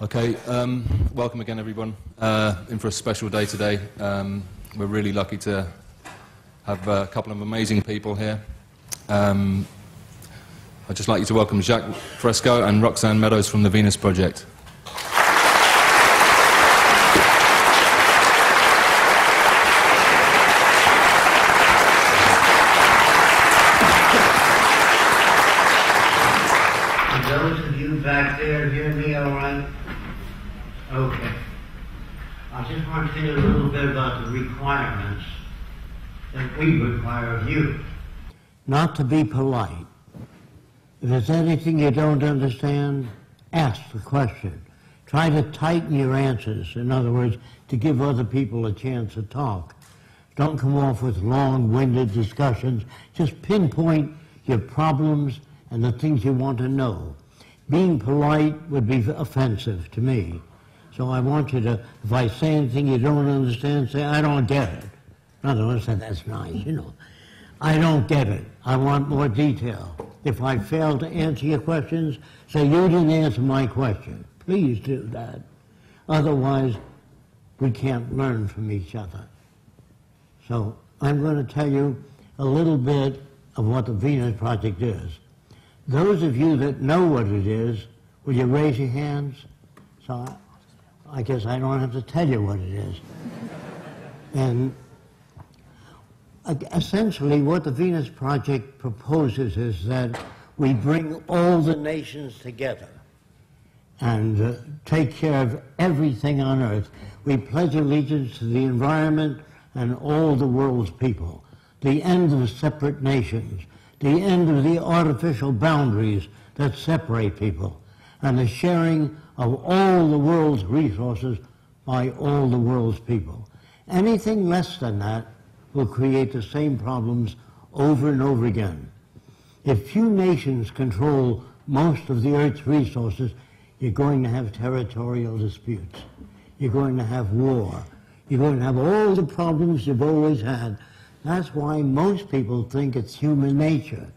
Okay, welcome again everyone. In for a special day today. We're really lucky to have a couple of amazing people here. I'd just like you to welcome Jacque Fresco and Roxanne Meadows from the Venus Project. Those of you back there hear me all right? Okay. I just want to tell you a little bit about the requirements that we require of you. Not to be polite. If there's anything you don't understand, ask the question. Try to tighten your answers. In other words, to give other people a chance to talk. Don't come off with long-winded discussions. Just pinpoint your problems and the things you want to know. Being polite would be offensive to me. So I want you to, if I say anything you don't understand, say, I don't get it. In other words, that's nice, you know. I don't get it. I want more detail. If I fail to answer your questions, say, you didn't answer my question. Please do that. Otherwise, we can't learn from each other. So I'm going to tell you a little bit of what the Venus Project is. Those of you that know what it is, will you raise your hands? So I guess I don't have to tell you what it is. And essentially what the Venus Project proposes is that we bring all the nations together and take care of everything on earth. We pledge allegiance to the environment and all the world's people, the end of separate nations, the end of the artificial boundaries that separate people, and the sharing of all the world's resources by all the world's people. Anything less than that will create the same problems over and over again. If few nations control most of the Earth's resources, you're going to have territorial disputes. You're going to have war. You're going to have all the problems you've always had. That's why most people think it's human nature.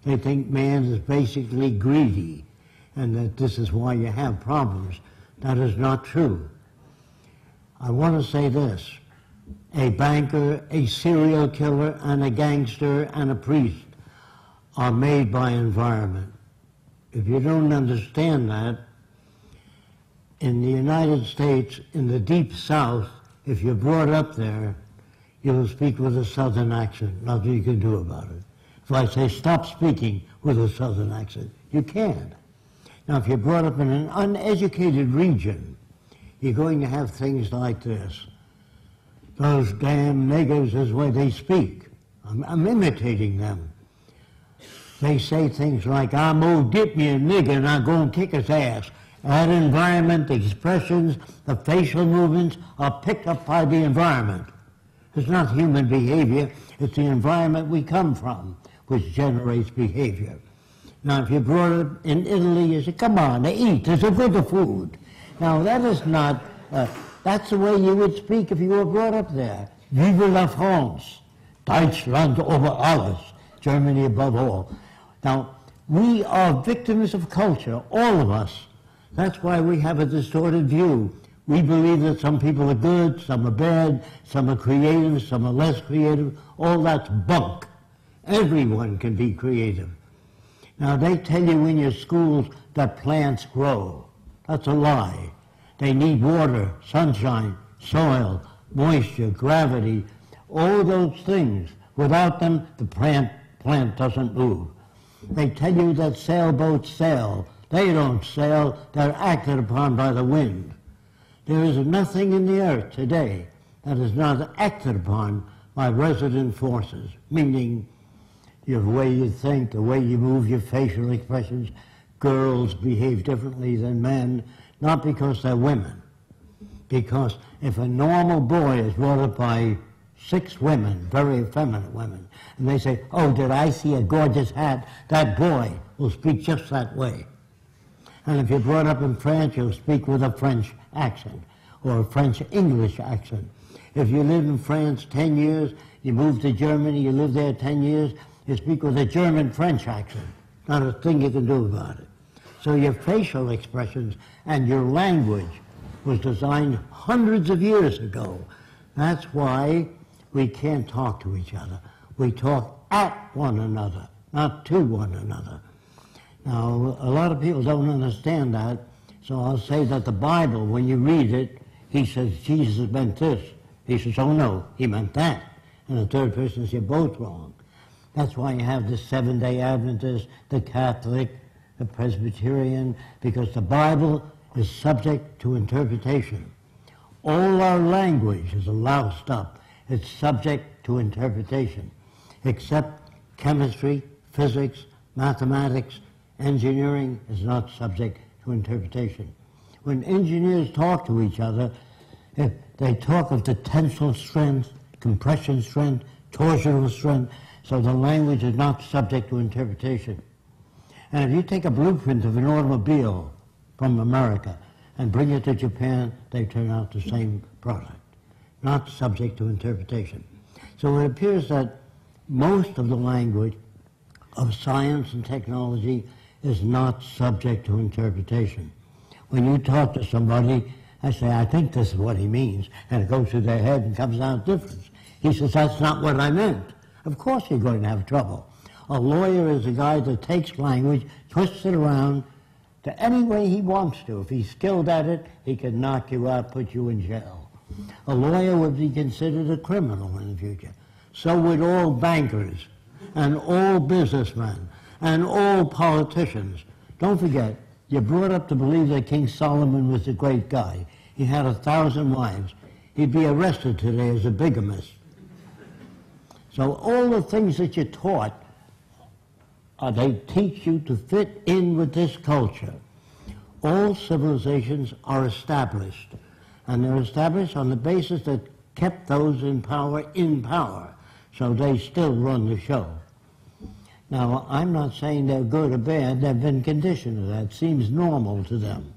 They think man is basically greedy, and that this is why you have problems. That is not true. I want to say this. A banker, a serial killer, and a gangster, and a priest are made by environment. If you don't understand that, in the United States, in the Deep South, if you're brought up there, you'll speak with a Southern accent. Nothing you can do about it. If I say stop speaking with a Southern accent, you can't. Now, if you're brought up in an uneducated region, you're going to have things like this. Those damn niggers is the way they speak. I'm imitating them. They say things like, I'm gonna dip me a nigger and I'm gonna kick his ass. That environment, the expressions, the facial movements are picked up by the environment. It's not human behavior, it's the environment we come from which generates behavior. Now, if you're brought up in Italy, you say, come on, eat, there's a good food. Now, that is not, that's the way you would speak if you were brought up there. Vive la France, Deutschland over alles, Germany above all. Now, we are victims of culture, all of us. That's why we have a distorted view. We believe that some people are good, some are bad, some are creative, some are less creative. All that's bunk. Everyone can be creative. Now, they tell you in your schools that plants grow. That's a lie. They need water, sunshine, soil, moisture, gravity, all those things. Without them, the plant doesn't move. They tell you that sailboats sail. They don't sail, they're acted upon by the wind. There is nothing in the earth today that is not acted upon by resident forces, meaning your way you think, the way you move, your facial expressions. Girls behave differently than men, not because they're women. Because if a normal boy is brought up by 6 women, very effeminate women, and they say, oh, did I see a gorgeous hat? That boy will speak just that way. And if you're brought up in France, you'll speak with a French accent or a French-English accent. If you live in France 10 years, you move to Germany, you live there 10 years, you speak with a German-French accent. Not a thing you can do about it. So your facial expressions and your language was designed hundreds of years ago. That's why we can't talk to each other. We talk at one another, not to one another. Now, a lot of people don't understand that, so I'll say that the Bible, when you read it, he says Jesus meant this. He says, oh no, he meant that. And the third person says, you're both wrong. That's why you have the Seventh-day Adventist, the Catholic, the Presbyterian, because the Bible is subject to interpretation. All our language is loused up. It's subject to interpretation, except chemistry, physics, mathematics, engineering is not subject to interpretation. When engineers talk to each other, if they talk of the tensile strength, compression strength, torsional strength, so the language is not subject to interpretation. And if you take a blueprint of an automobile from America and bring it to Japan, they turn out the same product, not subject to interpretation. So it appears that most of the language of science and technology is not subject to interpretation. When you talk to somebody, I say, I think this is what he means, and it goes through their head and comes out different. He says, that's not what I meant. Of course you're going to have trouble. A lawyer is a guy that takes language, twists it around to any way he wants to. If he's skilled at it, he can knock you out, put you in jail. A lawyer would be considered a criminal in the future. So would all bankers, and all businessmen, and all politicians. Don't forget, you're brought up to believe that King Solomon was a great guy. He had 1,000 wives. He'd be arrested today as a bigamist. So all the things that you're taught, they teach you to fit in with this culture. All civilizations are established, and they're established on the basis that kept those in power, so they still run the show. Now, I'm not saying they're good or bad, they've been conditioned to that. It seems normal to them.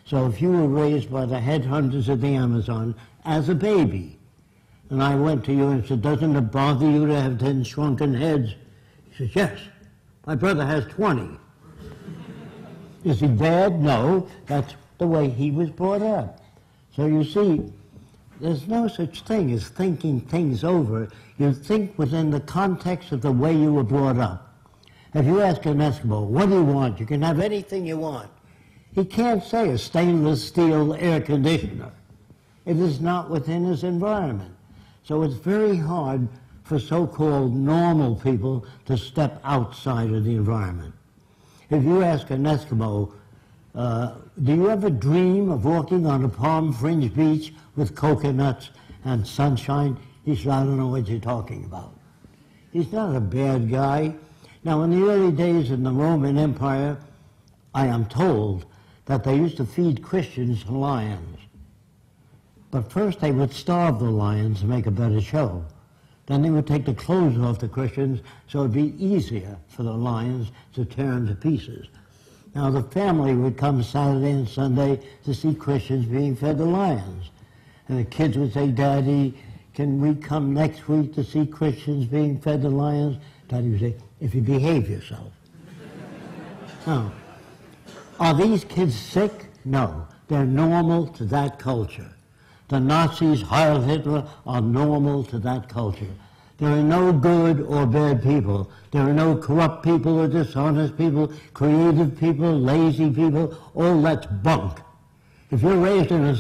So if you were raised by the headhunters of the Amazon as a baby, and I went to you and said, doesn't it bother you to have 10 shrunken heads? He says, yes, my brother has 20. Is he bad? No, that's the way he was brought up. So you see, there's no such thing as thinking things over. You think within the context of the way you were brought up. If you ask an Eskimo, what do you want? You can have anything you want. He can't say a stainless steel air conditioner. It is not within his environment. So it's very hard for so-called normal people to step outside of the environment. If you ask an Eskimo, do you ever dream of walking on a palm-fringed beach with coconuts and sunshine? He said, I don't know what you're talking about. He's not a bad guy. Now, in the early days in the Roman Empire, I am told that they used to feed Christians lions. But first they would starve the lions to make a better show. Then they would take the clothes off the Christians so it would be easier for the lions to tear them to pieces. Now the family would come Saturday and Sunday to see Christians being fed to lions. And the kids would say, Daddy, can we come next week to see Christians being fed to lions? Daddy would say, if you behave yourself. Now, are these kids sick? No. They're normal to that culture. The Nazis, Heil Hitler, are normal to that culture. There are no good or bad people. There are no corrupt people or dishonest people, creative people, lazy people. All that's bunk. If you're raised in a